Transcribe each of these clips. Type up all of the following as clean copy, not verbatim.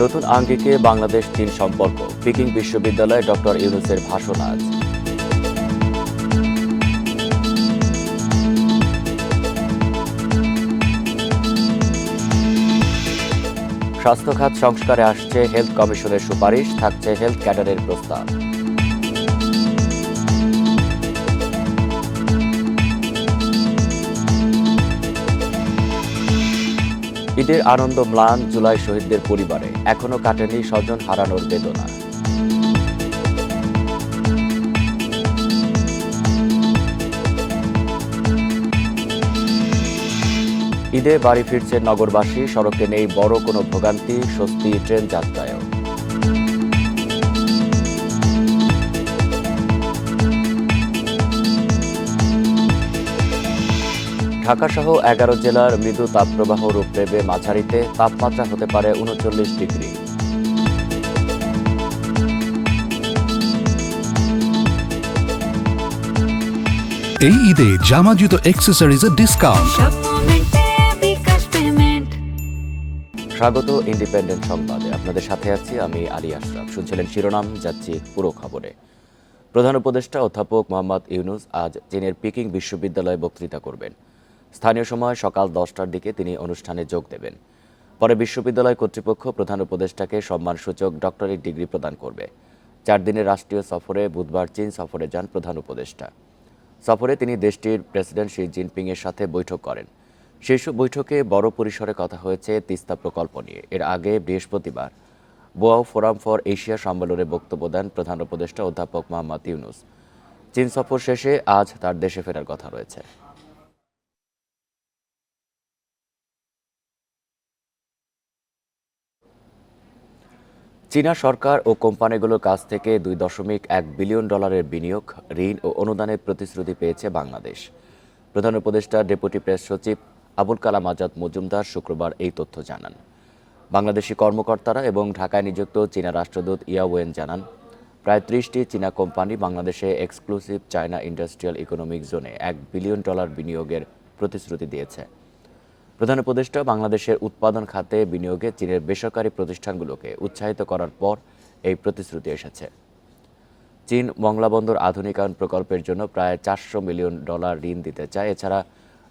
নতুন আঙ্গিকে বাংলাদেশ চীন সম্পর্ক, পিকিং বিশ্ববিদ্যালয়ে ডক্টর ইউনূসের ভাষণ আজ। স্বাস্থ্য খাত সংস্কারে আসছে হেলথ কমিশনের সুপারিশ, থাকছে হেলথ ক্যাডারের প্রস্তাব। ঈদের আনন্দ ম্লান জুলাই শহীদদের পরিবারে, এখনো কাটেনি স্বজন হারানোর বেদনা। ঈদে বাড়ি ফিরছে নগরবাসী, সড়কে নেই বড় কোনো ভোগান্তি, স্বস্তি ট্রেন যাত্রায়ও। ঢাকাসহ 11 জেলার মৃদু তাপপ্রবাহ রূপ নেবে মাঝারিতে, তাপমাত্রা হতে পারে 39 ডিগ্রি। এই ঈদে জামা জুতো অ্যাক্সেসরিজের ডিসকাউন্ট। স্বাগত ইন্ডিপেন্ডেন্ট সংবাদে, আপনাদের সাথে আছি আমি আলী আশরাফ। শুনছিলেন শিরোনাম, যাচ্ছি পুরো খবরে। প্রধান উপদেষ্টা অধ্যাপক মোহাম্মদ ইউনূস আজ চীনের পিকিং বিশ্ববিদ্যালয়ে বক্তৃতা করবেন। স্থানীয় সময় সকাল 10টার দিকে তিনি অনুষ্ঠানে যোগ দেবেন। পরে বিশ্ববিদ্যালয় কর্তৃপক্ষ প্রধান উপদেষ্টাকে সম্মানসূচক ডক্টরেট ডিগ্রি প্রদান করবে। 4 দিনের রাষ্ট্রীয় সফরে বুধবার চীন সফরে যান প্রধান উপদেষ্টা। সফরে তিনি দেশটির প্রেসিডেন্ট শি জিনপিংয়ের সাথে বৈঠক করেন। শীর্ষ বৈঠকে বড় পরিসরে কথা হয়েছে তিস্তা প্রকল্প নিয়ে। এর আগে বৃহস্পতিবার বোয়াও ফোরাম ফর এশিয়া সম্মেলনে বক্তব্য দেন প্রধান উপদেষ্টা অধ্যাপক মোহাম্মদ ইউনূস। চীন সফর শেষে আজ তার দেশে ফেরার কথা রয়েছে। চীনা সরকার ও কোম্পানিগুলোর কাছ থেকে $2.1 বিলিয়ন বিনিয়োগ, ঋণ ও অনুদানের প্রতিশ্রুতি পেয়েছে বাংলাদেশ। প্রধান উপদেষ্টা ডেপুটি প্রেস সচিব আবুল কালাম আজাদ মজুমদার শুক্রবার এই তথ্য জানান। বাংলাদেশি কর্মকর্তারা এবং ঢাকায় নিযুক্ত চীনা রাষ্ট্রদূত ইয়াওয়েন জানান, প্রায় 30টি চীনা কোম্পানি বাংলাদেশে এক্সক্লুসিভ চায়না ইন্ডাস্ট্রিয়াল ইকোনমিক জোনে $1 বিলিয়ন বিনিয়োগের প্রতিশ্রুতি দিয়েছে। প্রধান উপদেষ্টা বাংলাদেশের উৎপাদন খাতে বিনিয়োগে চীনের বেসরকারি প্রতিষ্ঠানগুলোকে উৎসাহিত করার পর এই প্রতিশ্রুতি এসেছে। চীন মংলা বন্দর আধুনিকায়ন প্রকল্পের জন্য প্রায় $400 মিলিয়ন ঋণ দিতে চায়। এছাড়া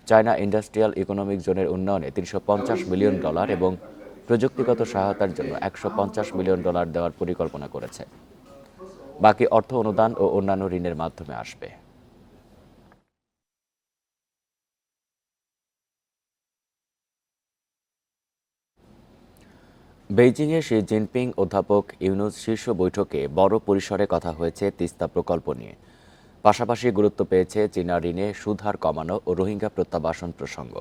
চায়না ইন্ডাস্ট্রিয়াল ইকোনমিক জোনের উন্নয়নে $350 মিলিয়ন এবং প্রযুক্তিগত সহায়তার জন্য $150 মিলিয়ন দেওয়ার পরিকল্পনা করেছে। বাকি অর্থ অনুদান ও অন্যান্য ঋণের মাধ্যমে আসবে। বেইজিংয়ে শি জিনপিং অধ্যাপক ইউনূস শীর্ষ বৈঠকে বড় পরিসরে কথা হয়েছে তিস্তা প্রকল্প নিয়ে। পাশাপাশি গুরুত্ব পেয়েছে চীনা ঋণে সুদহার কমানো ও রোহিঙ্গা প্রত্যাবাসন প্রসঙ্গ।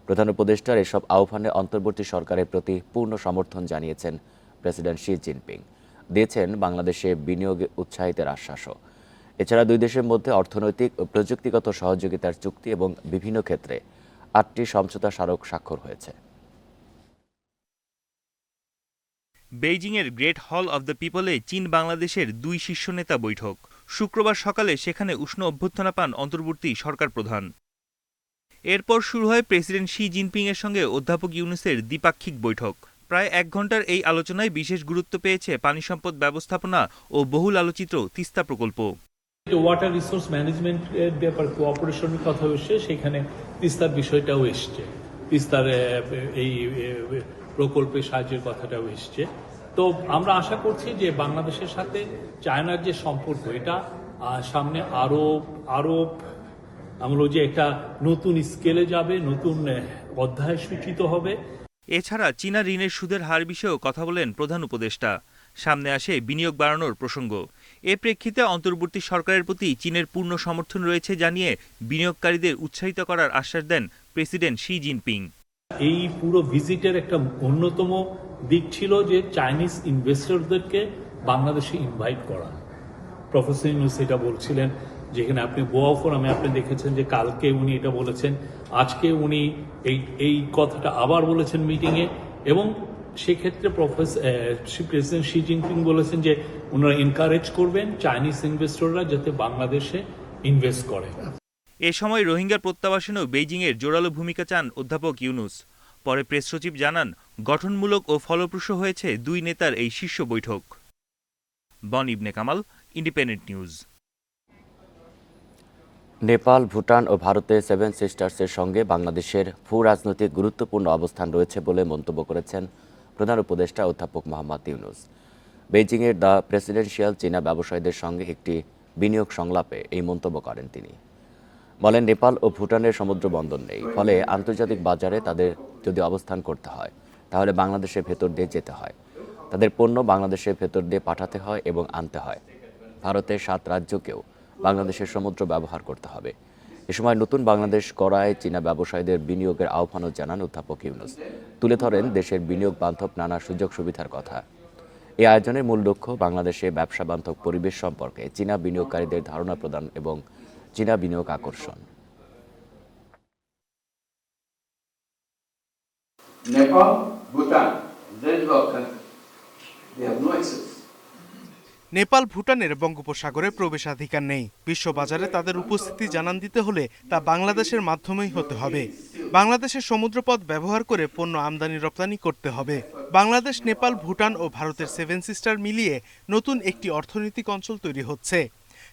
প্রধান উপদেষ্টার এসব আহ্বানে অন্তর্বর্তী সরকারের প্রতি পূর্ণ সমর্থন জানিয়েছেন প্রেসিডেন্ট শি জিনপিং। দিয়েছেন বাংলাদেশে বিনিয়োগে উৎসাহিতের আশ্বাসও। এছাড়া দুই দেশের মধ্যে অর্থনৈতিক ও প্রযুক্তিগত সহযোগিতার চুক্তি এবং বিভিন্ন ক্ষেত্রে 8টি সমঝোতা স্মারক স্বাক্ষর হয়েছে। বেইজিংয়ের গ্রেট হল অব দ্য পিপলে চীন বাংলাদেশের 2 শীর্ষ নেতা বৈঠক। শুক্রবার সকালে সেখানে উষ্ণ অভ্যর্থনা পান অন্তর্বর্তী সরকার প্রধান। এরপর শুরু হয় প্রেসিডেন্ট শি জিনপিংয়ের সঙ্গে অধ্যাপক ইউনূসের দ্বিপাক্ষিক বৈঠক। প্রায় 1 ঘণ্টার এই আলোচনায় বিশেষ গুরুত্ব পেয়েছে পানি সম্পদ ব্যবস্থাপনা ও বহুল আলোচিত তিস্তা প্রকল্প। ওয়াটার রিসোর্স ম্যানেজমেন্টের ব্যাপারে কোঅপারেশনের কথা এসছে, সেখানে তিস্তার বিষয়টাও এসছে, তিস্তার এই প্রকল্পে সাহায্যের কথাটাও এসছে। তো আমরা আশা করছি যে বাংলাদেশের সাথে চায়নার যে সম্পর্ক, এটা সামনে আরো আমরা যে একটা নতুন স্কেলে যাবে, নতুন অধ্যায় সূচিত হবে। এছাড়া চীনা ঋণের সুদের হার বিষয়েও কথা বলেন প্রধান উপদেষ্টা। সামনে আসে বিনিয়োগ বাড়ানোর প্রসঙ্গ। এ প্রেক্ষিতে অন্তর্বর্তী সরকারের প্রতি চীনের পূর্ণ সমর্থন রয়েছে জানিয়ে বিনিয়োগকারীদের উৎসাহিত করার আশ্বাস দেন প্রেসিডেন্ট শি জিনপিং। এই পুরো ভিজিটের একটা অন্যতম দিক ছিল যে চাইনিজ ইনভেস্টরদেরকে বাংলাদেশে ইনভাইট করা। প্রফেসর ইউনূস এটা বলছিলেন, যেখানে আপনি বোয়াও ফোরামে আপনি দেখেছেন যে কালকে উনি এটা বলেছেন, আজকে উনি এই কথাটা আবার বলেছেন মিটিংয়ে, এবং সেক্ষেত্রে প্রেসিডেন্ট শি জিনপিং বলেছেন যে ওনারা এনকারেজ করবেন চাইনিজ ইনভেস্টররা যাতে বাংলাদেশে ইনভেস্ট করে। এ সময় রোহিঙ্গা প্রত্যাবাসনেও বেইজিংয়ের জোরালো ভূমিকা চান অধ্যাপক ইউনূস। পরে প্রেস সচিব জানান, গঠনমূলক ও ফলপ্রসূ হয়েছে দুই নেতার এই শীর্ষ বৈঠক। বন ইবনে কামাল, ইন্ডিপেন্ডেন্ট নিউজ। নেপাল, ভুটান ও ভারতের সেভেন সিস্টার্সের সঙ্গে বাংলাদেশের ভূ রাজনৈতিক গুরুত্বপূর্ণ অবস্থান রয়েছে বলে মন্তব্য করেছেন প্রধান উপদেষ্টা অধ্যাপক মোহাম্মদ ইউনূস। বেইজিংয়ের দ্য প্রেসিডেন্সিয়াল চীনা ব্যবসায়ীদের সঙ্গে একটি বিনিয়োগ সংলাপে এই মন্তব্য করেন তিনি। বলেন, নেপাল ও ভুটানের সমুদ্র বন্দর নেই, ফলে আন্তর্জাতিক বাজারে তাদের যদি অবস্থান করতে হয় তাহলে বাংলাদেশের ভেতর দিয়ে যেতে হয়। তাদের পণ্য বাংলাদেশের ভেতর দিয়ে পাঠাতে হয় এবং আনতে হয়। ভারতের 7 রাজ্যকেও বাংলাদেশের সমুদ্র ব্যবহার করতে হবে। এ সময় নতুন বাংলাদেশ গড়ায় চীনা ব্যবসায়ীদের বিনিয়োগের আহ্বানও জানান অধ্যাপক ইউনূস। তুলে ধরেন দেশের বিনিয়োগ বান্ধব নানা সুযোগ সুবিধার কথা। এই আয়োজনের মূল লক্ষ্য বাংলাদেশে ব্যবসা বান্ধব পরিবেশ সম্পর্কে চীনা বিনিয়োগকারীদের ধারণা প্রদান এবং চীনা বিনিয়োগ আকর্ষণ। Nepal, Bhutan, landlocked country. They have no access. Nepal, ভুটানের বঙ্গোপসাগরে প্রবেশাধিকার নেই। বিশ্ববাজারে তাদের উপস্থিতি জানান দিতে হলে তা বাংলাদেশের মাধ্যমেই হতে হবে। বাংলাদেশের সমুদ্রপথ ব্যবহার করে পণ্য আমদানি রপ্তানি করতে হবে। বাংলাদেশ, নেপাল, ভুটান ও ভারতের সেভেন সিস্টার মিলিয়ে নতুন একটি অর্থনৈতিক অঞ্চল তৈরি হচ্ছে।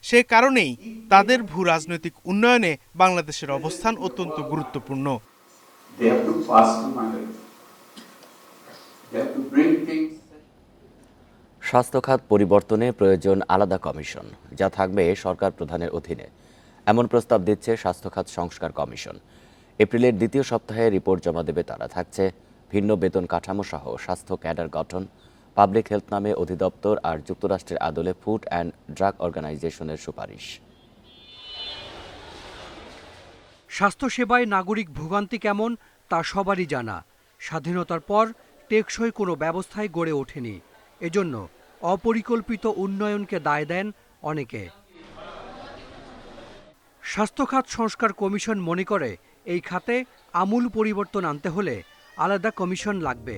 সে কারণেই তাদের ভূ রাজনৈতিক উন্নয়নে বাংলাদেশের অবস্থান অত্যন্ত গুরুত্বপূর্ণ। They have to pass to Bangladesh. They have to bring things. স্বাস্থ্য খাত পরিবর্তনে প্রয়োজন আলাদা কমিশন, যা থাকবে সরকার প্রধানের অধীনে। এমন প্রস্তাব দিচ্ছে স্বাস্থ্য খাত সংস্কার কমিশন। এপ্রিলের দ্বিতীয় সপ্তাহে রিপোর্ট জমা দেবে তারা। থাকছে ভিন্ন বেতন কাঠামো সহ স্বাস্থ্য ক্যাডার গঠন, পাবলিক হেলথ নামে অধিদপ্তর আর যুক্তরাষ্ট্রের আদলে ফুড অ্যান্ড ড্রাগ অর্গানাইজেশনের সুপারিশ। স্বাস্থ্যসেবায় নাগরিক ভোগান্তি কেমন তা সবারই জানা। স্বাধীনতার পর টেকসই কোনো ব্যবস্থাই গড়ে ওঠেনি। এজন্য অপরিকল্পিত উন্নয়নকে দায় দেন অনেকে। স্বাস্থ্যখাত সংস্কার কমিশন মনে করে এই খাতে আমূল পরিবর্তন আনতে হলে আলাদা কমিশন লাগবে,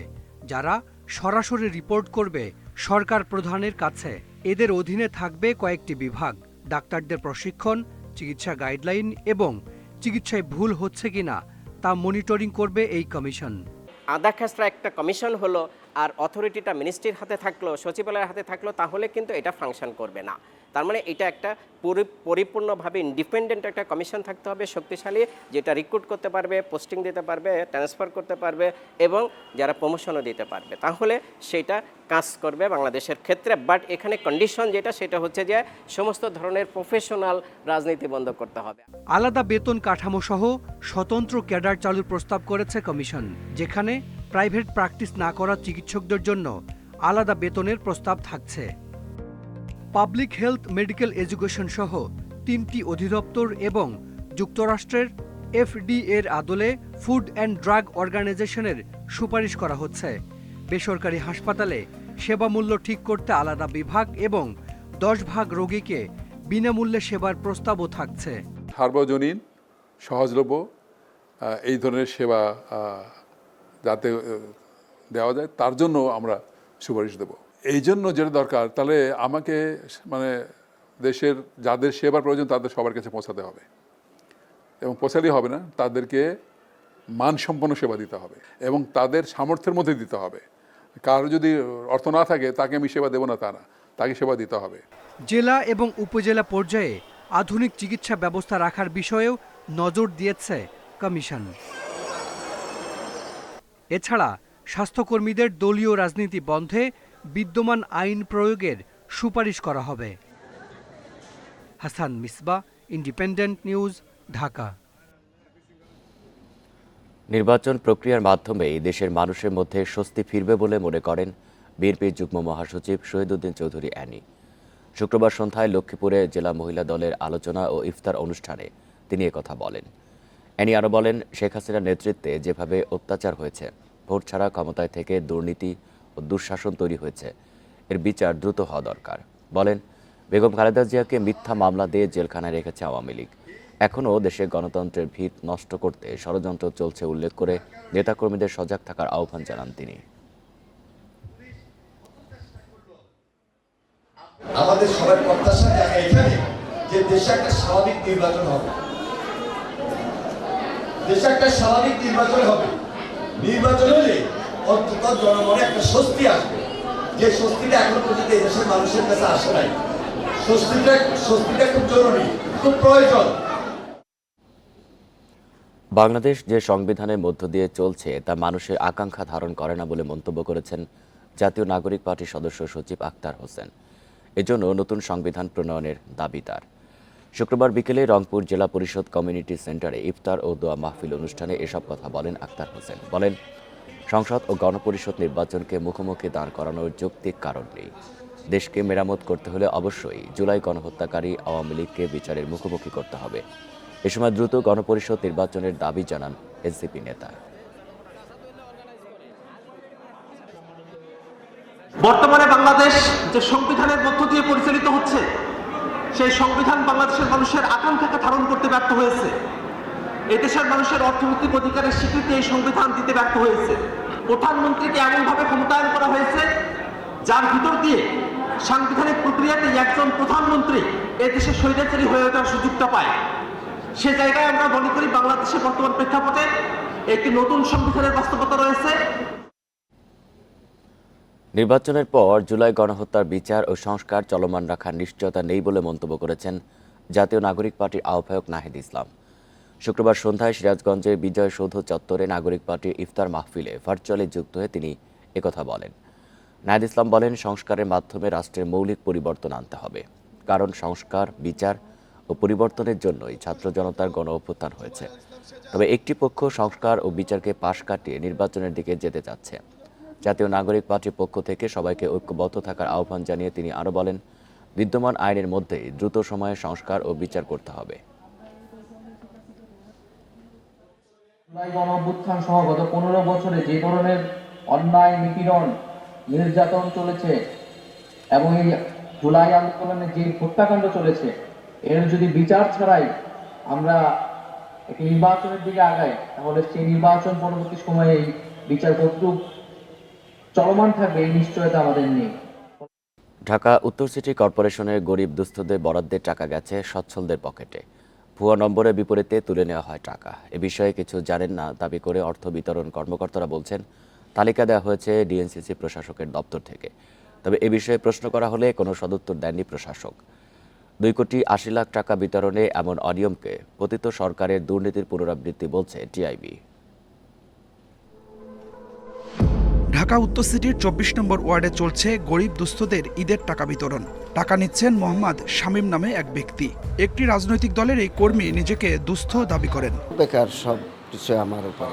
যারা সরাসরি রিপোর্ট করবে সরকার প্রধানের কাছে। এদের অধীনে থাকবে কয়েকটি বিভাগ, ডাক্তারদের প্রশিক্ষণ, চিকিৎসা গাইডলাইন এবং চিকিৎসায় ভুল হচ্ছে কিনা তা মনিটরিং করবে এই কমিশন। আধা খেসরা একটা কমিশন হলো আর অথরিটিটা মিনিস্ট্রির হাতে থাকলো, সচিবালয়ের হাতে থাকলো, তাহলে কিন্তু এটা ফাংশন করবে না। তার মানে এটা একটা পরিপূর্ণভাবে ইন্ডিপেন্ডেন্ট একটা কমিশন থাকতে হবে, শক্তিশালী, যেটা রিক্রুট করতে পারবে, পোস্টিং দিতে পারবে, ট্রান্সফার করতে পারবে এবং যারা প্রমোশনও দিতে পারবে, তাহলে সেটা কাজ করবে বাংলাদেশের ক্ষেত্রে। বাট এখানে কন্ডিশন যেটা, সেটা হচ্ছে যে সমস্ত ধরনের প্রফেশনাল রাজনীতি বন্ধ করতে হবে। আলাদা বেতন কাঠামো সহ স্বতন্ত্র ক্যাডার চালুর প্রস্তাব করেছে কমিশন, যেখানে প্রাইভেট প্র্যাকটিস না করা চিকিৎসকদের জন্য আলাদা বেতনের প্রস্তাব থাকছে। পাবলিক হেলথ, মেডিকেল এডুকেশন সহ 3টি অধিদপ্তর এবং যুক্তরাষ্ট্রের FDA-এর আদলে ফুড অ্যান্ড ড্রাগ অর্গানাইজেশনের সুপারিশ করা হচ্ছে। বেসরকারি হাসপাতালে সেবা মূল্য ঠিক করতে আলাদা বিভাগ এবং 10 ভাগ রোগীকে বিনামূল্যে সেবার প্রস্তাবও থাকছে। সার্বজনীন, সহজলভ্য এই ধরনের সেবা যাতে দেওয়া যায়, তার জন্য আমরা সুপারিশ দেব। এই জন্য যেটা দরকার, তাহলে আমাকে মানে দেশের যাদের সেবার প্রয়োজন তাদের সবার কাছে পৌঁছাতে হবে, এবং পৌঁছালেই হবে না, তাদেরকে মানসম্পন্ন সেবা দিতে হবে এবং তাদের সামর্থ্যের মধ্যে দিতে হবে। কারো যদি অর্থ না থাকে তাকে আমি সেবা দেবো না তা না, তাকে সেবা দিতে হবে। জেলা এবং উপজেলা পর্যায়ে আধুনিক চিকিৎসা ব্যবস্থা রাখার বিষয়েও নজর দিয়েছে কমিশন। এছাড়া স্বাস্থ্যকর্মীদের দলীয় রাজনীতি বন্ধে বিদ্যমান আইন প্রয়োগের সুপারিশ করা হবে। Hasan Misbah, independent News, Dhaka. নির্বাচন প্রক্রিয়ার মাধ্যমে দেশের মানুষের মধ্যে স্বস্তি ফিরবে বলে মনে করেন বিএনপির যুগ্ম মহাসচিব শহীদউদ্দিন চৌধুরী অ্যানি। শুক্রবার সন্ধ্যায় লক্ষ্মীপুরে জেলা মহিলা দলের আলোচনা ও ইফতার অনুষ্ঠানে তিনি একথা বলেন। অ্যানি আরও বলেন, শেখ হাসিনার নেতৃত্বে যেভাবে অত্যাচার হয়েছে, ভোট ছাড়া ক্ষমতায় থেকে দুর্নীতি ও দুঃশাসন তৈরি হয়েছে, এর বিচার দ্রুত হওয়া দরকার। বলেন, বেগম খালেদা জিয়াকে মিথ্যা মামলা দিয়ে জেলখানায় রেখেছে আওয়ামী লীগ। এখনও দেশে গণতন্ত্রের ভিত নষ্ট করতে ষড়যন্ত্র চলছে উল্লেখ করে নেতাকর্মীদের সজাগ থাকার আহ্বান জানান তিনি। আমাদের সবার প্রত্যাশা এখানে যে দেশে একটা স্বাভাবিক নির্বাচন হবে, দেশে একটা স্বাভাবিক নির্বাচন হবে, নির্বাচন হলে অন্তত জনমনে একটা স্বস্তি আসবে, যে স্বস্তিটা এখনো পর্যন্ত এই দেশের মানুষের কাছে আসে নাই। স্বস্তিটা খুব জরুরি, খুব প্রয়োজন। বাংলাদেশ যে সংবিধানের মধ্য দিয়ে চলছে তা মানুষের আকাঙ্ক্ষা ধারণ করে না বলে মন্তব্য করেছেন জাতীয় নাগরিক পার্টির সদস্য সচিব আক্তার হোসেন। এজন্য নতুন সংবিধান প্রণয়নের দাবি তার। শুক্রবার বিকেলে রংপুর জেলা পরিষদ কমিউনিটি সেন্টারে ইফতার ও দোয়া মাহফিল অনুষ্ঠানে এসব কথা বলেন আক্তার হোসেন। বলেন, সংসদ ও গণপরিষদ নির্বাচনকে মুখোমুখি দাঁড় করানোর যৌক্তিক কারণ নেই। দেশকে মেরামত করতে হলে অবশ্যই জুলাই গণহত্যাকারী আওয়ামী লীগকে বিচারের মুখোমুখি করতে হবে। এ সময় দ্রুত গণপরিষদ নির্বাচনের দাবি জানান এনসিপি নেতা। বর্তমানে বাংলাদেশ যে সংবিধানের মধ্য দিয়ে পরিচালিত হচ্ছে, সেই সংবিধান বাংলাদেশের মানুষের আকাঙ্ক্ষাকে ধারণ করতে ব্যর্থ হয়েছে। এদেশের মানুষের অর্থনৈতিক অধিকারের স্বীকৃতি এই সংবিধান দিতে ব্যর্থ হয়েছে। প্রধানমন্ত্রীকে এমনভাবে ক্ষমতায়ন করা হয়েছে যার ভিতর দিয়ে সাংবিধানিক প্রক্রিয়াতে একজন প্রধানমন্ত্রী এদেশের স্বৈরাচারী হয়ে ওঠার সুযোগটা পায়। সে জায়গায় আমরা মনে করি বাংলাদেশের বর্তমান প্রেক্ষাপটে একটি নতুন সংবিধানের বাস্তবতা রয়েছে। নির্বাচনের পর জুলাই গণহত্যার বিচার ও সংস্কার চলমান রাখার নিশ্চয়তা নেই বলে মন্তব্য করেছেন জাতীয় নাগরিক পার্টির আহ্বায়ক নাহিদ ইসলাম। শুক্রবার সন্ধ্যায় সিরাজগঞ্জের বিজয় সৌধ চত্বরে নাগরিক পার্টির ইফতার মাহফিলে ভার্চুয়ালি যুক্ত হয়ে তিনি একথা বলেন। নাহিদ ইসলাম বলেন, সংস্কারের মাধ্যমে রাষ্ট্রের মৌলিক পরিবর্তন আনতে হবে, কারণ সংস্কার, বিচার ও পরিবর্তনের জন্যই ছাত্র জনতার গণ অভ্যুত্থান হয়েছে। তবে একটি পক্ষ সংস্কার ও বিচারকে পাশ কাটিয়ে নির্বাচনের দিকে যেতে চাচ্ছে। জাতীয় নাগরিক পার্টির পক্ষ থেকে সবাইকে ঐক্যবদ্ধ থাকার আহ্বান জানিয়ে তিনি আরও বলেন, বিদ্যমান আইনের মধ্যেই দ্রুত সময়ে সংস্কার ও বিচার করতে হবে। গণ অভ্যুত্থান সহ গত 15 বছরে যে ধরনের অন্যায়, নিপীড়ন, নির্যাতন চলেছে এবং এই জুলাই আন্দোলনে যে হত্যাকাণ্ড চলেছে, এর যদি বিচার ছাড়াই আমরা একটি নির্বাচনের দিকে আগাই, তাহলে সেই নির্বাচন পরবর্তী সময়ে এই বিচার কতটুকু চলমান থাকবে এই নিশ্চয়তা আমাদের নেই। ঢাকা উত্তর সিটি কর্পোরেশনের গরিব দুস্থদের বরাদ্দের টাকা গেছে সচ্ছলদের পকেটে। ভুয়া নম্বরের বিপরীতে তুলে নেওয়া হয় টাকা। এ বিষয়ে কিছু জানেন না দাবি করে অর্থ বিতরণ কর্মকর্তারা বলছেন, তালিকা দেওয়া হয়েছে ডিএনসিসি প্রশাসকের দপ্তর থেকে। তবে এ বিষয়ে প্রশ্ন করা হলে কোনো সদুত্তর দেননি প্রশাসক। 2,80,00,000 টাকা বিতরণে এমন অনিয়মকে পতিত সরকারের দুর্নীতির পুনরাবৃত্তি বলছে টিআইবি। ঢাকা উত্তর সিটির 24 নম্বর ওয়ার্ডে চলছে গরিব দুস্থদের ঈদের টাকা বিতরণ। টাকা নিচ্ছেন মোহাম্মদ শামীম নামে এক ব্যক্তি। একটি রাজনৈতিক দলের এই কর্মী নিজেকে দুস্থ দাবি করেন। বেকার, সব কিছু আমার উপর,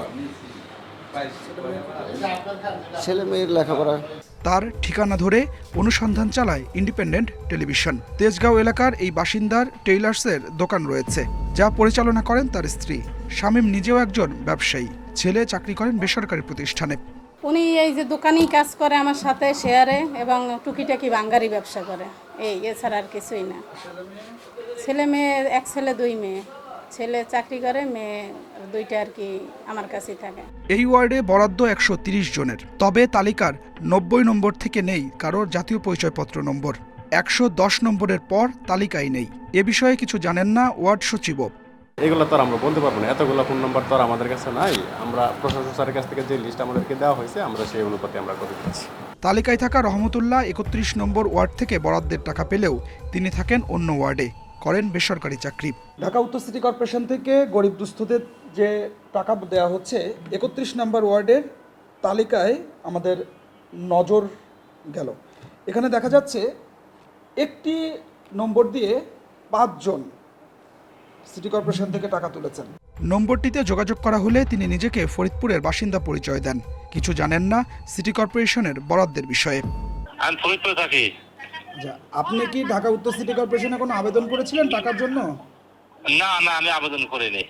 ছেলে মেয়ের লেখাপড়া। তার ঠিকানা ধরে অনুসন্ধান চালায় ইন্ডিপেন্ডেন্ট টেলিভিশন। তেজগাঁও এলাকার এই বাসিন্দার টেইলার্সের দোকান রয়েছে, যা পরিচালনা করেন তার স্ত্রী। শামীম নিজেও একজন ব্যবসায়ী, ছেলে চাকরি করেন বেসরকারি প্রতিষ্ঠানে। উনি এই যে দোকানেই কাজ করে আমার সাথে শেয়ারে, এবং টুকিটাকি বাঙ্গারি ব্যবসা করে, এছাড়া আর কিছুই না। ছেলে মেয়ে, এক ছেলে 2 মেয়ে। ছেলে চাকরি করে, মেয়ে 2টা আর কি আমার কাছেই থাকে। এই ওয়ার্ডে বরাদ্দ 130 জনের। তবে তালিকার 90 নম্বর থেকে নেই কারোর জাতীয় পরিচয়পত্র নম্বর। 110 নম্বরের পর তালিকায় নেই। এ বিষয়ে কিছু জানেন না ওয়ার্ড সচিবও। এগুলো তো আমরা বলতে পারবো না, এতগুলো ফোন নম্বর তো আমাদের কাছে নাই। আমরা প্রশাসন স্যারের কাছ থেকে যে লিস্ট আমাদেরকে দেওয়া হয়েছে, আমরা সেই অনুপাতে আমরা করে দিচ্ছি। তালিকায় থাকা রহমতুল্লাহ 31 নম্বর ওয়ার্ড থেকে বরাদ্দের টাকা পেলেও তিনি থাকেন অন্য ওয়ার্ডে, করেন বেসরকারি চাকরি। ঢাকা উত্তর সিটি কর্পোরেশন থেকে গরিব দুস্থদের যে টাকা দেওয়া হচ্ছে, 31 নম্বর ওয়ার্ডের তালিকায় আমাদের নজর গেল। এখানে দেখা যাচ্ছে একটি নম্বর দিয়ে 5 জন সিটি কর্পোরেশন থেকে টাকা তুলেছেন। নম্বরটিতে যোগাযোগ করা হলে তিনি নিজেকে ফরিদপুরের বাসিন্দা পরিচয় দেন। কিছু জানেন না সিটি কর্পোরেশনের বরাদ্দের বিষয়ে। আমি ফরিদপুরে থাকি। আপনি কি ঢাকা উত্তর সিটি কর্পোরেশনে কোনো আবেদন করেছিলেন টাকার জন্য? না, আমি আবেদন করিনি।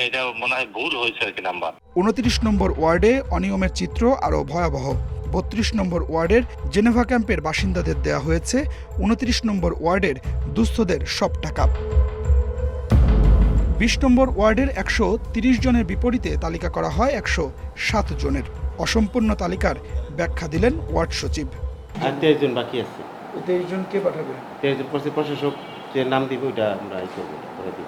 এটা মনে হয় ভুল হয়েছে আর কি নাম্বার। 29 নম্বর ওয়ার্ডে অনিয়মের চিত্র আরও ভয়াবহ। 32 নম্বর ওয়ার্ডের জেনেভা ক্যাম্পের বাসিন্দাদের দেয়া হয়েছে 29 নম্বর ওয়ার্ডের দুস্থদের সব টাকা। 20 নম্বর ওয়ার্ডের 130 জনের বিপরীতে তালিকা করা হয় 107 জনের। অসম্পূর্ণ তালিকার ব্যাখ্যা দিলেন ওয়ার্ড সচিব। 23 জন বাকি আছে। 23 জন কে পাঠাবে? 23 জন প্রশাসক যে নাম দিব ওটা আমরা করে দিব।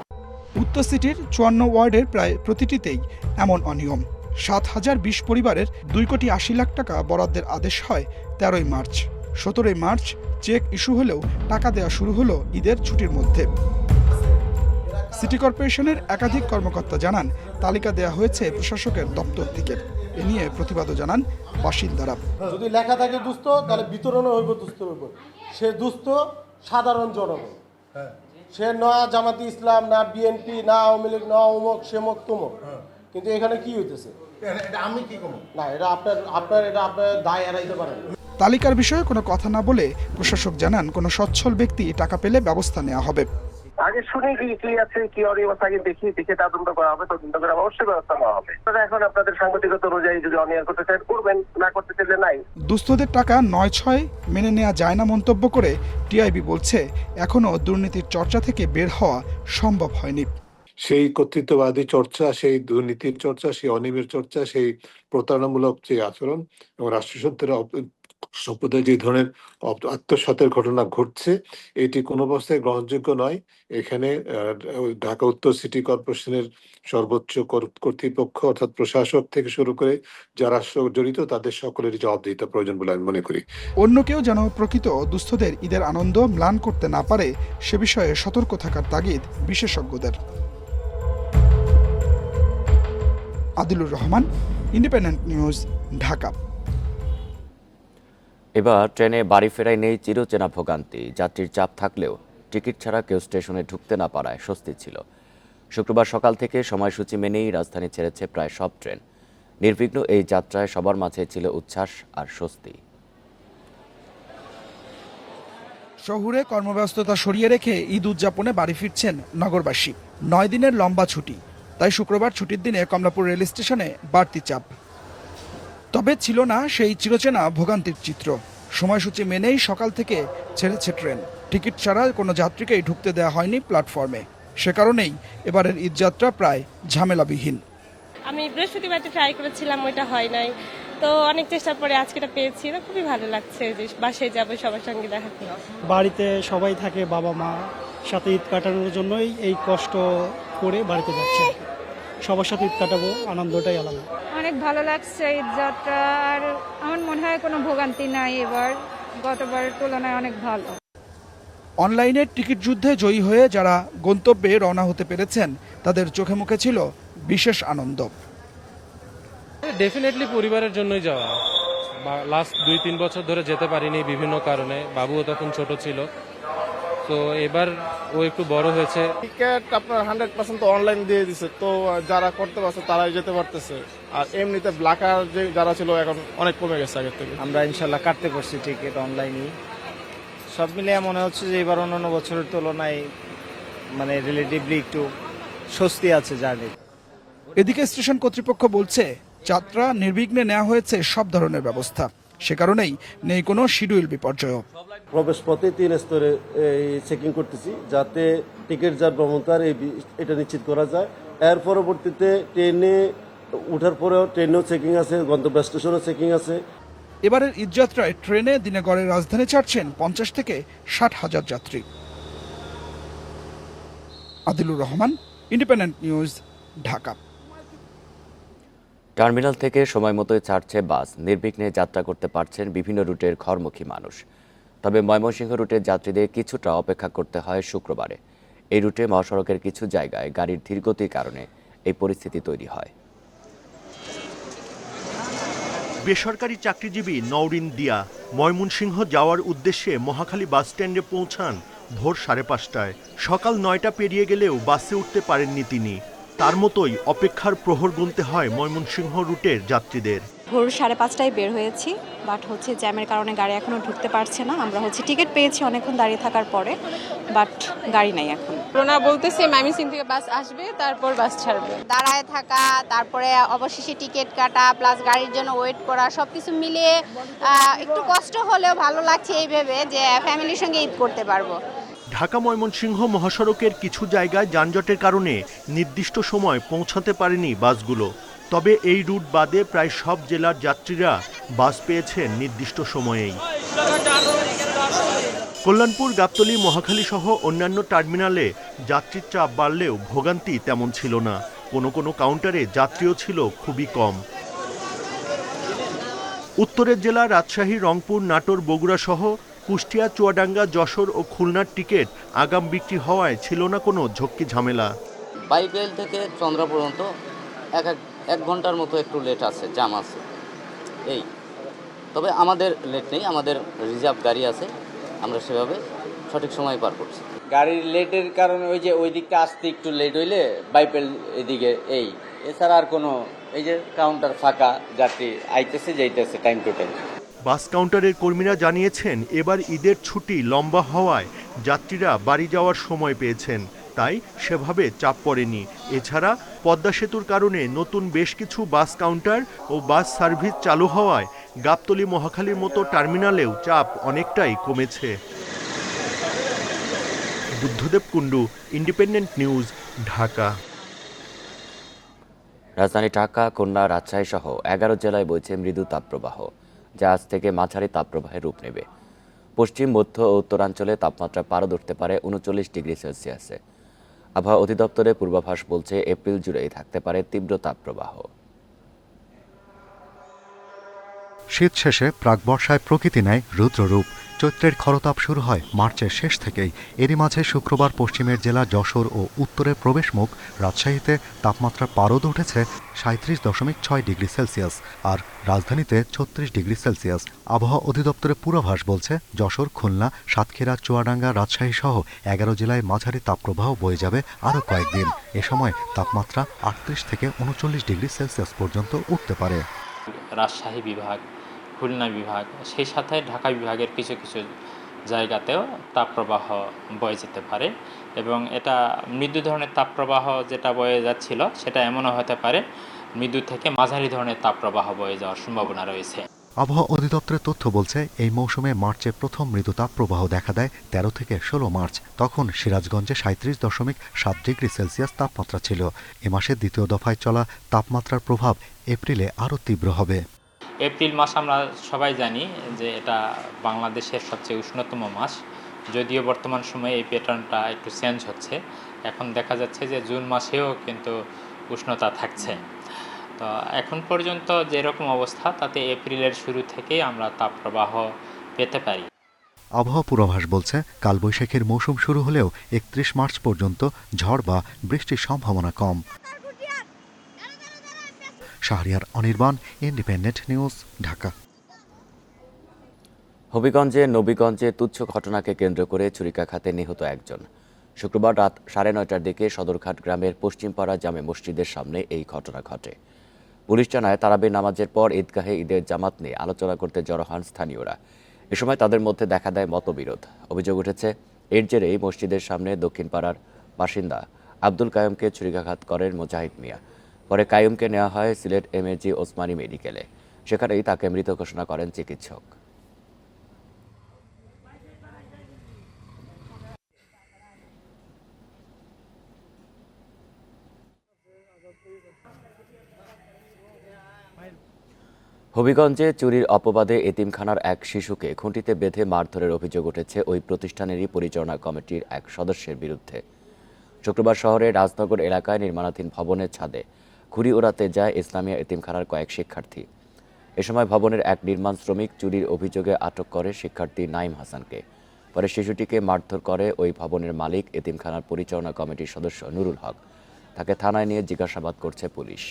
উত্তর সিটির 54 ওয়ার্ডের প্রায় প্রতিটিতেই এমন অনিয়ম। 7,020 পরিবারের 2,80,00,000 টাকা বরাদ্দের আদেশ হয় 13 মার্চ। 17 মার্চ চেক ইস্যু হলেও টাকা দেওয়া শুরু হলো ঈদের ছুটির মধ্যে। সিটি কর্পোরেশনের একাধিক কর্মকর্তা জানান, তালিকা দেওয়া হয়েছে প্রশাসকের দপ্তর থেকে। এ নিয়ে প্রতিবাদও জানান বাসিন্দারা। যদি লেখা থাকে দুস্থ, তাহলে বিতরণও হইব দুস্থর উপর। সে দুস্থ সাধারণ জনগণ, সে না জামাতি ইসলাম, না বিএনপি, না আওয়ামী লীগ, না অমুক সেমক তমুক। কিন্তু এখানে কি হইতেছে? আমি কি করব না, এটা আপনার দায় এড়াইতে পারেন। তালিকার বিষয়ে কোনো কথা না বলে প্রশাসক জানান, কোনো সচ্ছল ব্যক্তি টাকা পেলে ব্যবস্থা নেওয়া হবে। আগে শুনে কি আছে, কি অনিয়মতা আগে দেখে তদন্ত করা হবে, তদন্ত করে অবশ্যই ব্যবস্থা নেওয়া হবে। এখন আপনাদের সাংগঠনিকতা অনুযায়ী যদি অনিয়ম করতে চান করবেন, না করতে চাইলে নাই। দুস্থদের টাকা 9/6 মেনে নেওয়া যায় না মন্তব্য করে টিআইবি বলছে, এখনো দুর্নীতির চর্চা থেকে বের হওয়া সম্ভব হয়নি। সেই কর্তৃত্ববাদী চর্চা, সেই দুর্নীতির চর্চা, সেই অনিয়মের চর্চা, সেই প্রতারণামূলক যে আচরণ এবং রাষ্ট্রসত্ত্বের সম্প্রদায় যে ধরনের আত্মসাতের ঘটনা ঘটছে, এটি কোনো অবস্থায় গ্রহণযোগ্য নয়। এখানে ঢাকা উত্তর সিটি কর্পোরেশনের সর্বোচ্চ কর্তৃপক্ষ অর্থাৎ প্রশাসক থেকে শুরু করে যারা জড়িত তাদের সকলেরই জবাবদিহিতা প্রয়োজন বলে আমি মনে করি। অন্য কেউ যেন প্রকৃত দুস্থদের ঈদের আনন্দ ম্লান করতে না পারে, সে বিষয়ে সতর্ক থাকার তাগিদ বিশেষজ্ঞদের। Adilur Rahman, independent News, Dhaka. এবার ট্রেনে বাড়ি ফেরায় নেই চিরচেনা ভোগান্তি। যাত্রীর চাপ থাকলেও টিকিট ছাড়া কেউ স্টেশনে ঢুকতে না পারায় স্বস্তি ছিল। শুক্রবার সকাল থেকে সময়সূচি মেনেই রাজধানী ছেড়েছে প্রায় সব ট্রেন। নির্বিঘ্ন এই যাত্রায় সবার মাঝে ছিল উচ্ছ্বাস আর স্বস্তি। শহুরে কর্মব্যস্ততা সরিয়ে রেখে ঈদ উদযাপনে বাড়ি ফিরছেন নগরবাসী। 9 দিনের লম্বা ছুটি, তাই শুক্রবার ছুটির দিনে কমলাপুর রেল স্টেশনে বাড়তি চাপ। তবে ছিল না সেই চিরচেনা ভোগান্তির চিত্র। সময়সূচি মেনেই সকাল থেকে ছেড়েছে ট্রেন। টিকিট ছাড়া কোনো যাত্রীকেই ঢুকতে দেওয়া হয়নি প্ল্যাটফর্মে। সে কারণেই এবারের ঈদযাত্রা প্রায় ঝামেলাবিহীন। আমি বৃহস্পতিবারটা ট্রাই করেছিলাম, ওইটা হয় নাই, তো অনেক চেষ্টার পরে আজকেটা পেয়েছি। খুবই ভালো লাগছে যে বাসায় যাবো, সবার সঙ্গে দেখা করব। বাড়িতে সবাই থাকে, বাবা মা সাথে ঈদ কাটানোর জন্যই এই কষ্ট করে বাড়িতে যাচ্ছে। সবার সাথে ঈদ কাটাবো, আনন্দটাই আলাদা। অনেক ভালো লাগছে ঈদ যাত্রা, আর আমার মনে হয় কোনো ভোগান্তি নাই এবার, গতবারের তুলনায় অনেক ভালো। অনলাইনের টিকিট যুদ্ধে জয়ী হয়ে যারা গন্তব্যে রওনা হতে পেরেছেন, তাদের চোখে মুখে ছিল বিশেষ আনন্দ। ডেফিনেটলি পরিবারের জন্যই যাওয়া। লাস্ট 2-3 বছর ধরে যেতে পারিনি বিভিন্ন কারণে, বাবুও তখন ছোট ছিল। তো এবার ও একটু বড় হয়েছে। টিকিট আপনার 100% তো অনলাইন দিয়ে দিছে, তো যারা করতে পারছে তারাই যেতে পারতেছে। আর এমনিতে ব্ল্যাকার যে যারা ছিল এখন অনেক কমে গেছে আগের থেকে। আমরা ইনশাল্লাহ কাটতে পারছি টিকিট অনলাইনে। সব মিলিয়ে মনে হচ্ছে যে এবার অন্যান্য বছরের তুলনায় মানে রিলেটিভলি একটু স্বস্তি আছে জার্নি। এদিকে স্টেশন কর্তৃপক্ষ বলছে, যাত্রা নির্বিঘ্নে নেওয়া হয়েছে সব ধরনের ব্যবস্থা। সে কারণেই নেই কোনো শিডিউল বিপর্যয়। প্রবেশ পথে 3 স্তরে চেকিং করতেছি, যাতে টিকিট যার ভ্রমণতার এটা নিশ্চিত করা যায়। এর পরবর্তীতে ট্রেনে ওঠার পরেও ট্রেনেও চেকিং আছে, গন্তব্য স্টেশনেও চেকিং আছে। এবারের ঈদযাত্রায় ট্রেনে দিনে গড়ে রাজধানী ছাড়ছেন 50 থেকে 60 হাজার যাত্রী। Adilur Rahman, independent News, Dhaka. Terminal থেকে সময় মতোই ছাড়ছে বাস। নির্বিঘ্নে যাত্রা করতে পারছেন বিভিন্ন রুটের ঘরমুখী মানুষ। তবে ময়মনসিংহ রুটের যাত্রীদের কিছুটা অপেক্ষা করতে হয় শুক্রবারে। এই রুটে মহাসড়কের কিছু জায়গায় গাড়ির ধীরগতির কারণে এই পরিস্থিতি তৈরি হয়। বেসরকারি চাকরিজীবী নওরিন দিয়া ময়মনসিংহ যাওয়ার উদ্দেশ্যে মহাখালী বাস স্ট্যান্ডে পৌঁছান ভোর 5:30টায়। সকাল 9টা পেরিয়ে গেলেও বাসে উঠতে পারেননি তিনি। তার মতোই অপেক্ষার প্রহর গুনতে হয় ময়মনসিংহ রুটের যাত্রীদের। ভোর 5:30টায় বের হয়েছি, বাট জ্যামের কারণে গাড়ি এখনো ঢুকতে পারছে না। আমরা টিকিট পেয়েছি অনেকক্ষণ দাঁড়িয়ে থাকার পরে, বাট গাড়ি নাই এখন। রোনা বলতেছে ময়মনসিংহ থেকে বাস আসবে, তারপর বাস ছাড়বে। দাঁড়ায় থাকা, তারপরে অবশেষে টিকিট কাটা, প্লাস গাড়ির জন্য ওয়েট করা, সবকিছু মিলিয়ে একটু কষ্ট হলেও ভালো লাগছে এই ভেবে যে ফ্যামিলির সঙ্গে ঈদ করতে পারবো। ঢাকা ময়মনসিংহ মহাসড়কের কিছু জায়গায় যানজটের কারণে নির্দিষ্ট সময় পৌঁছাতে পারেনি বাসগুলো। তবে এই রুট বাদে প্রায় সব জেলার যাত্রীরা বাস পেয়েছেন নির্দিষ্ট সময়েই। কল্যাণপুর, গাবতলী, মহাখালী সহ অন্যান্য টার্মিনালে যাত্রীর চাপ বাড়লেও ভোগান্তি তেমন ছিল না। কোনো কোনো কাউন্টারে যাত্রীও ছিল খুবই কম। উত্তরের জেলা রাজশাহী, রংপুর, নাটোর, বগুড়া সহ কুষ্টিয়া, চুয়াডাঙ্গা, যশোর ও খুলনার টিকিট আগাম বিক্রি হওয়ায় ছিল না কোনো ঝক্কি ঝামেলা। বাইবেল থেকে চন্দ্রা পর্যন্ত এক ঘন্টার মতো একটু লেট আছে, জাম আছে এই। তবে আমাদের লেট নেই, আমাদের রিজার্ভ গাড়ি আছে, আমরা সেভাবে সঠিক সময় পার করছি। গাড়ির লেটের কারণে ওই দিকটা আসতে একটু লেট হইলে বাইপেল এদিকে এই, এছাড়া আর কোনো এই যে কাউন্টার ফাঁকা, যাত্রী আইতেছে যাইতেছে টাইম টু টাইম। বাস কাউন্টারের কর্মীরা জানিয়েছেন এবার ঈদের ছুটি লম্বা হওয়ায় যাত্রীরা বাড়ি যাওয়ার সময় পেয়েছেন, তাই সেভাবে চাপ পড়েনি। এছাড়া পদ্মা সেতুর কারণে নতুন বেশ কিছু বাস কাউন্টার ও বাস সার্ভিস চালু হওয়ায় গাবতলী, মহাখালীর মতো টার্মিনালেও চাপ অনেকটাই কমেছে। Buddhadeb Kundu, independent News, Dhaka. রাজধানী ঢাকা, খুলনা, রাজশাহী সহ 11 জেলায় বইছে মৃদু তাপপ্রবাহ, যা আজ থেকে মাঝারি তাপপ্রবাহের রূপ নেবে। পশ্চিম, মধ্য ও উত্তরাঞ্চলে তাপমাত্রা পারদ উঠতে পারে 39 ডিগ্রি সেলসিয়াসে। আবহাওয়া অধিদপ্তরের পূর্বাভাস বলছে এপ্রিল জুড়েই থাকতে পারে তীব্র তাপপ্রবাহ। শীত শেষে প্রাকবর্ষায় প্রকৃতি নেয় রুদ্ররূপ। চৈত্রের খরতাপ শুরু হয় মার্চের শেষ থেকেই। এরই মাঝে শুক্রবার পশ্চিমের জেলা যশোর ও উত্তরের প্রবেশমুখ রাজশাহীতে তাপমাত্রা পারদ উঠেছে 37.6 ডিগ্রি সেলসিয়াস, আর রাজধানীতে 36 ডিগ্রি সেলসিয়াস। আবহাওয়া অধিদপ্তরের পূর্বাভাস বলছে যশোর, খুলনা, সাতক্ষীরা, চুয়াডাঙ্গা, রাজশাহী সহ 11 জেলায় মাঝারি তাপপ্রবাহ বয়ে যাবে আরও কয়েকদিন। এ সময় তাপমাত্রা 38 থেকে 39 ডিগ্রি সেলসিয়াস পর্যন্ত উঠতে পারে। রাজশাহী বিভাগ, খুলনা বিভাগ, সেই সাথে ঢাকা বিভাগের কিছু কিছু জায়গাতেও তাপপ্রবাহ বয়ে যেতে পারে, এবং এটা মৃদু ধরনের তাপপ্রবাহ যেটা বয়ে যাচ্ছিল সেটা এমনও হতে পারে মৃদু থেকে মাঝারি ধরনের তাপপ্রবাহ বয়ে যাওয়ার সম্ভাবনা রয়েছে। আবহাওয়া অধিদপ্তরের তথ্য বলছে এই মৌসুমে মার্চে প্রথম মৃদু তাপপ্রবাহ দেখা দেয় 13 থেকে 16 মার্চ। তখন সিরাজগঞ্জে 37.7 ডিগ্রি সেলসিয়াস তাপমাত্রা ছিল। এ মাসের দ্বিতীয় দফায় চলা তাপমাত্রার প্রভাব এপ্রিলে আরও তীব্র হবে। এপ্রিল মাস আমরা সবাই জানি যে এটা বাংলাদেশের সবচেয়ে উষ্ণতম মাস, যদিও বর্তমান সময়ে এই প্যাটার্নটা একটু চেঞ্জ হচ্ছে। এখন দেখা যাচ্ছে যে জুন মাসেও কিন্তু উষ্ণতা থাকছে। তো এখন পর্যন্ত যেরকম অবস্থা, তাতে এপ্রিলের শুরু থেকেই আমরা তাপপ্রবাহ পেতে পারি। আবহাওয়া পূর্বাভাস বলছে কালবৈশাখীর মৌসুম শুরু হলেও 31 মার্চ পর্যন্ত ঝড় বা বৃষ্টির সম্ভাবনা কম। Shahriar Anirban, Independent News, Dhaka. নবীগঞ্জে তুচ্ছ ঘটনাকে কেন্দ্র করে ছুরিকাঘাতে নিহত একজন। শুক্রবার রাত 9:30টার দিকে সদরঘাট গ্রামের পশ্চিমপাড়া জামে মসজিদের সামনে এই ঘটনা ঘটে। পুলিশ জানায়, তারাবির নামাজের পর ঈদগাহে ঈদের জামাত নিয়ে আলোচনা করতে জড়ো হন স্থানীয়রা। এ সময় তাদের মধ্যে দেখা দেয় মতবিরোধ। অভিযোগ উঠেছে, এর জেরেই মসজিদের সামনে দক্ষিণ পাড়ার বাসিন্দা আব্দুল কায়ুমকে ছুরিকাঘাত করেন মুজাহিদ মিয়া। পরে কায়ুমকে নেওয়া হয় সিলেট এমএজি ওসমানী মেডিকেলে। সেখানেই তাকে মৃত ঘোষণা করেন চিকিৎসক। হবিগঞ্জে চুরির অপবাদে এতিমখানার এক শিশুকে খুঁটিতে বেঁধে মারধরের অভিযোগ উঠেছে ওই প্রতিষ্ঠানেরই পরিচালনা কমিটির এক সদস্যের বিরুদ্ধে। শুক্রবার শহরের রাজনগর এলাকায় নির্মাণাধীন ভবনের ছাদে ঘুড়ি ওড়াতে যায় ইসলামিয়া এতিমখানার কয়েক শিক্ষার্থী। এ সময় ভবনের এক নির্মাণ শ্রমিক চুরির অভিযোগে আটক করে শিক্ষার্থী নাইম হাসানকে। পরে শিশুটিকে মারধর করে ওই ভবনের মালিক এতিমখানার পরিচালনা কমিটির সদস্য নুরুল হক। তাকে থানায় নিয়ে জিজ্ঞাসাবাদ করছে পুলিশ।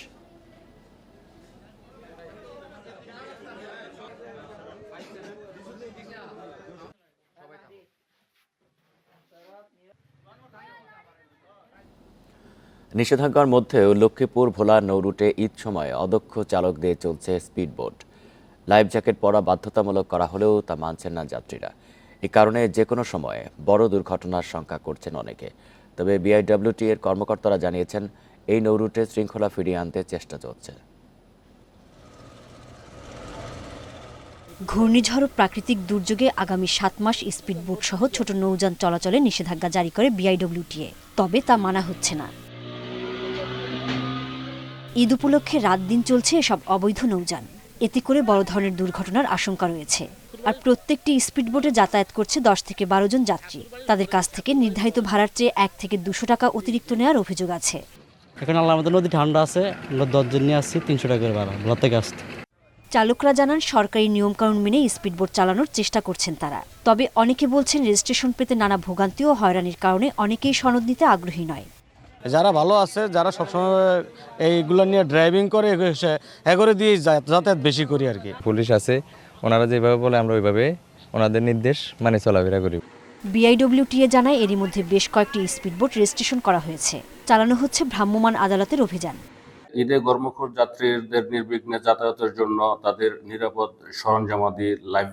নিষেধাজ্ঞার মধ্যেও লক্ষ্মীপুর ভোলা নৌরুটে ঈদ সময়ে অদক্ষ চালক দিয়ে চলছে স্পিডবোট। লাইফ জ্যাকেট পরা বাধ্যতামূলক করা হলেও তা মানছেন না যাত্রীরা। এই কারণে যে কোনো সময়ে বড় দুর্ঘটনার শঙ্কা করছেন অনেকে। তবে বিআইডব্লিউটি এর কর্মকর্তারা জানিয়েছেন, এই নৌরুটে শৃঙ্খলা ফিরিয়ে আনতে চেষ্টা চলছে। ঘূর্ণিঝড় ও প্রাকৃতিক দুর্যোগে আগামী 7 মাস স্পিডবোট সহ ছোট নৌযান চলাচলে নিষেধাজ্ঞা জারি করে বিআইডব্লিউটিএ। তবে তা মানা হচ্ছে না। ঈদ উপলক্ষে রাত দিন চলছে এসব অবৈধ নৌযান। এতে করে বড় ধরনের দুর্ঘটনার আশঙ্কা রয়েছে। আর প্রত্যেকটি স্পিডবোটে যাতায়াত করছে 10 থেকে 12 জন যাত্রী। তাদের কাছ থেকে নির্ধারিত ভাড়ার চেয়ে 1 থেকে 200 টাকা অতিরিক্ত নেওয়ার অভিযোগ আছে। এখন আল্লাহ আমাদের নদী ঠান্ডা আছে, আমরা 10 জন নিয়ে আসছি, 300 টাকা করে ভাড়া ভোলা থেকে আসতে। চালকরা জানান সরকারি নিয়মকানুন মেনে স্পিডবোট চালানোর চেষ্টা করছেন তারা। তবে অনেকে বলছেন রেজিস্ট্রেশন পেতে নানা ভোগান্তি ও হয়রানির কারণে অনেকেই সনদ নিতে আগ্রহী নয়। যারা ভালো আছে, যারা সবসময় এইগুলো নিয়ে ড্রাইভিং করে এগরে দিয়ে যাতায়াত বেশি করি আর কি। পুলিশ আছে, ওনারা যেভাবে বলে আমরা ওইভাবে ওনাদের নির্দেশ মানে চলাফেরা করি। বিআইডব্লিউটিএ জানায় এরই মধ্যে বেশ কয়েকটি স্পিডবোট রেজিস্ট্রেশন করা হয়েছে। চালানো হচ্ছে ভ্রাম্যমাণ আদালতের অভিযান। ঈদে কর্মক্ষর যাত্রীদের নির্বিঘ্নে যাতায়াতের জন্য তাদের নিরাপদ সরঞ্জামাদি, লাইফ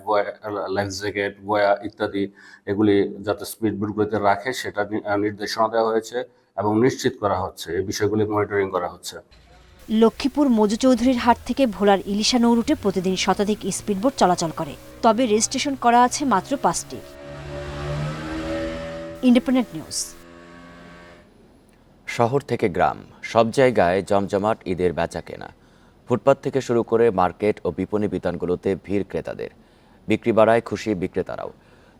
জ্যাকেট, বয়া ইত্যাদি এগুলি যাতে স্পিডবোটগুলিতে রাখে সেটা নির্দেশনা দেওয়া হয়েছে এবং নিশ্চিত করা হচ্ছে, এই বিষয়গুলি মনিটরিং করা হচ্ছে। লক্ষ্মীপুর মজু চৌধুরীর হাট থেকে ভোলার ইলিশা নৌরুটে প্রতিদিন শতাধিক স্পিডবোট চলাচল করে, তবে রেজিস্ট্রেশন করা আছে মাত্র 5টি। Independent news. শহর থেকে গ্রাম, সব জায়গায় জমজমাট ঈদের বেচাকেনা। ফুটপাত থেকে শুরু করে মার্কেট ও বিপণী বিতানগুলোতে ভিড় ক্রেতাদের। বিক্রি বাড়ায় খুশি বিক্রেতারাও,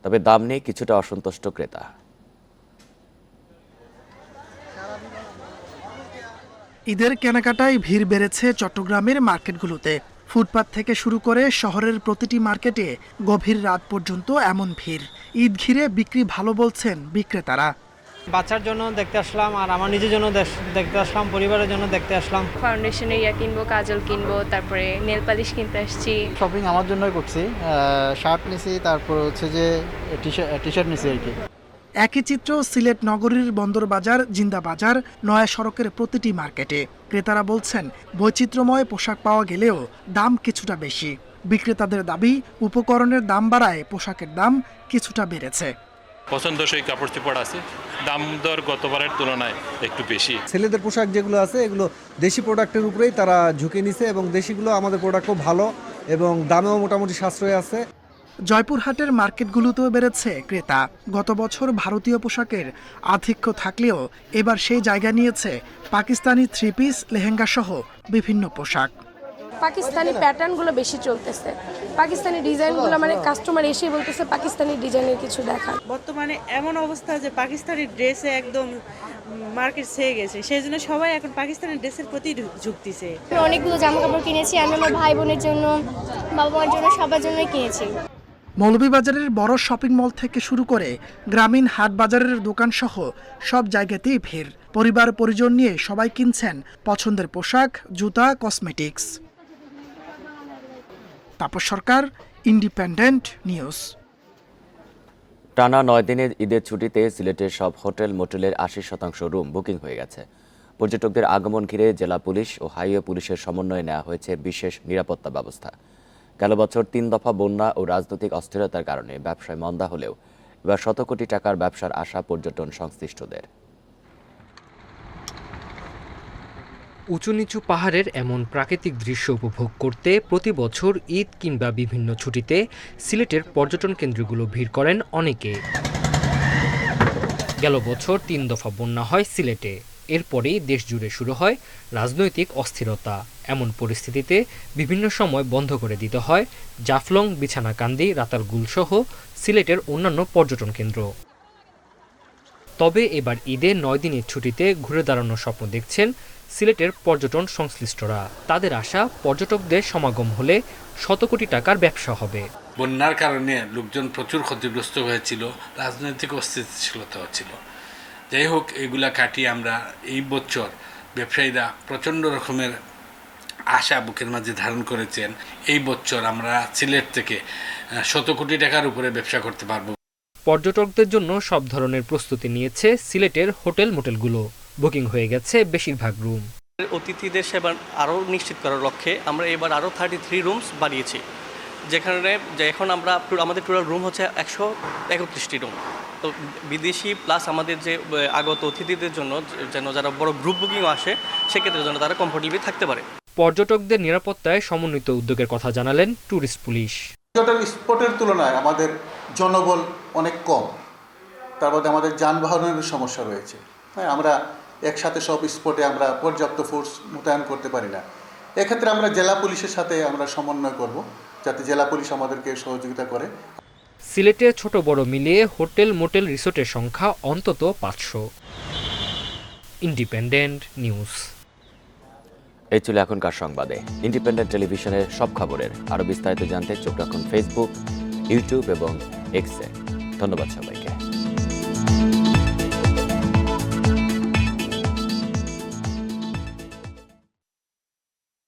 তবে দাম নিয়ে কিছুটা অসন্তুষ্ট ক্রেতা। ঈদের কেনাকাটায় ভিড় বেড়েছে চট্টগ্রামের মার্কেটগুলোতে। ফুটপাত থেকে শুরু করে শহরের প্রতিটি মার্কেটে গভীর রাত পর্যন্ত এমন ভিড়। ঈদ ঘিরে বিক্রি ভালো বলছেন বিক্রেতারা। বাচ্চার জন্য দেখতে আসলাম, আর আমার নিজের জন্য দেখতে আসলাম, পরিবারের জন্য দেখতে আসলাম। ফাউন্ডেশনের ইয়া কিনবো, কাজল কিনবো, তারপরে নেল পালিশ কিনতে আসছি। শপিং আমার জন্যই করছি, শার্ট নিছি, তারপর হচ্ছে যে টি শার্ট নিছি আর কি। একই চিত্র সিলেট নগরীর বন্দর বাজার, জিন্দা বাজার, নয়া সড়কের প্রতিটি মার্কেটে। ক্রেতারা বলছেন বৈচিত্র্যময় পোশাক পাওয়া গেলেও দাম কিছুটা বেশি। বিক্রেতাদের দাবি উপকরণের দাম বাড়ায় পোশাকের দাম কিছুটা বেড়েছে। পছন্দসই কাপড় চোপড় আছে, দাম দর গতবারের তুলনায় একটু বেশি। ছেলেদের পোশাক যেগুলো আছে এগুলো দেশি প্রোডাক্টের উপরেই তারা ঝুঁকে নিছে, এবং দেশিগুলো আমাদের প্রোডাক্টও ভালো এবং দামেও মোটামুটি সাশ্রয় আছে। জয়পুরহাটের মার্কেটগুলোতেও বেড়েছে ক্রেতা। গত বছর ভারতীয় পোশাকের আধিক্য থাকলেও এবার সেই জায়গা নিয়েছে পাকিস্তানি থ্রি পিস, লেহেঙ্গা সহ বিভিন্ন পোশাক। পাকিস্তানি প্যাটার্নগুলো বেশি চলতেছে, পাকিস্তানি ডিজাইনগুলো মানে কাস্টমার এসে বলতেছে পাকিস্তানি ডিজাইনের কিছু দেখা। বর্তমানে এমন অবস্থা যে পাকিস্তানি ড্রেসে একদম মার্কেট ছেয়ে গেছে, সেই জন্য সবাই এখন পাকিস্তানি ড্রেসের প্রতি ঝুঁকতেছে। অনেকগুলো জামা কাপড় কিনেছি আমি আমার ভাই বোনের জন্য, বাবা মার জন্য, সবার জন্যই কিনেছি। মৌলভীবাজারের বড় শপিং মল থেকে শুরু করে গ্রামীণ হাট বাজারের দোকান সহ সব জায়গাতেই ভিড়। পরিবার পরিজন নিয়ে সবাই কিনছেন পছন্দের পোশাক, জুতা, কসমেটিক্স। তাপস সরকার, ইন্ডিপেন্ডেন্ট নিউজ। টানা 9 দিনের ঈদের ছুটিতে সিলেটের সব হোটেল মোটেলের 80% রুম বুকিং হয়ে গেছে। পর্যটকদের আগমন ঘিরে জেলা পুলিশ ও হাইওয়ে পুলিশের সমন্বয়ে নেওয়া হয়েছে বিশেষ নিরাপত্তা ব্যবস্থা। গেল বছর 3 দফা বন্যা ও রাজনৈতিক অস্থিরতার কারণে ব্যবসায় মন্দা হলেও এবার শত কোটি টাকার ব্যবসার আশা পর্যটন সংশ্লিষ্টদের। উঁচু নিচু পাহাড়ের এমন প্রাকৃতিক দৃশ্য উপভোগ করতে প্রতি বছর ঈদ কিংবা বিভিন্ন ছুটিতে সিলেটের পর্যটন কেন্দ্রগুলো ভিড় করেন অনেকে। গেল বছর 3 দফা বন্যা হয় সিলেটে। এরপরেই দেশ জুড়ে শুরু হয় রাজনৈতিক অস্থিরতা। এমন পরিস্থিতিতে বিভিন্ন সময় বন্ধ করে দিতে হয় জাফলং, বিছানাকান্দি, রাতারগুল সহ সিলেটের অন্যান্য পর্যটন কেন্দ্র। তবে এবার ঈদে 9 দিনের ছুটিতে ঘুরে দাঁড়ানোর স্বপ্ন দেখছেন সিলেটের পর্যটন সংশ্লিষ্টরা। তাদের আশা পর্যটকদের সমাগম হলে শত কোটি টাকার ব্যবসা হবে। বন্যার কারণে লোকজন প্রচুর ক্ষতিগ্রস্ত হয়েছিল, রাজনৈতিক অস্থিতিশীলতা হচ্ছিল। যাই হোক, এগুলা কাটিয়ে আমরা এই বছর ব্যবসায়ীরা প্রচণ্ড রকমের আশা বুকের মাঝে ধারণ করেছেন। এই বছর আমরা সিলেট থেকে শত কোটি টাকার উপরে ব্যবসা করতে পারবো। পর্যটকদের জন্য সব ধরনের প্রস্তুতি নিয়েছে সিলেটের হোটেল মোটেলগুলো। বুকিং হয়ে গেছে বেশিরভাগ রুম। অতিথিদের সেবা আরও নিশ্চিত করার লক্ষ্যে আমরা এবার আরও 33 রুমস বাড়িয়েছি, যেখানে এখন আমরা আমাদের টোটাল রুম হচ্ছে 131টি রুম। তো বিদেশি প্লাস আমাদের যে আগত অতিথিদের জন্য যেন যারা বড় গ্রুপ বুকিং আসে সেক্ষেত্রে যেন তারা কমফোর্টেবলি থাকতে পারে। পর্যটকদের নিরাপত্তায় সমন্বিত উদ্যোগের কথা জানালেন ট্যুরিস্ট পুলিশ। পর্যটন স্পটের তুলনায় আমাদের জনবল অনেক কম, তার মধ্যে আমাদের যানবাহনের সমস্যা রয়েছে। হ্যাঁ, আমরা একসাথে সব স্পটে আমরা পর্যাপ্ত ফোর্স মোতায়েন করতে পারি না। এক্ষেত্রে আমরা জেলা পুলিশের সাথে আমরা সমন্বয় করব, যাতে জেলা পুলিশ আমাদেরকে সহযোগিতা করে। সিলেটে ছোট বড় মিলিয়ে হোটেল মোটেল রিসোর্টের সংখ্যা অন্তত 500। Independent news. এই ছিল এখনকার সংবাদে। ইন্ডিপেন্ডেন্ট টেলিভিশনের সব খবরের আরও বিস্তারিত জানতে চোখ রাখুন ফেসবুক, ইউটিউব এবং এক্সে। ধন্যবাদ সবাই।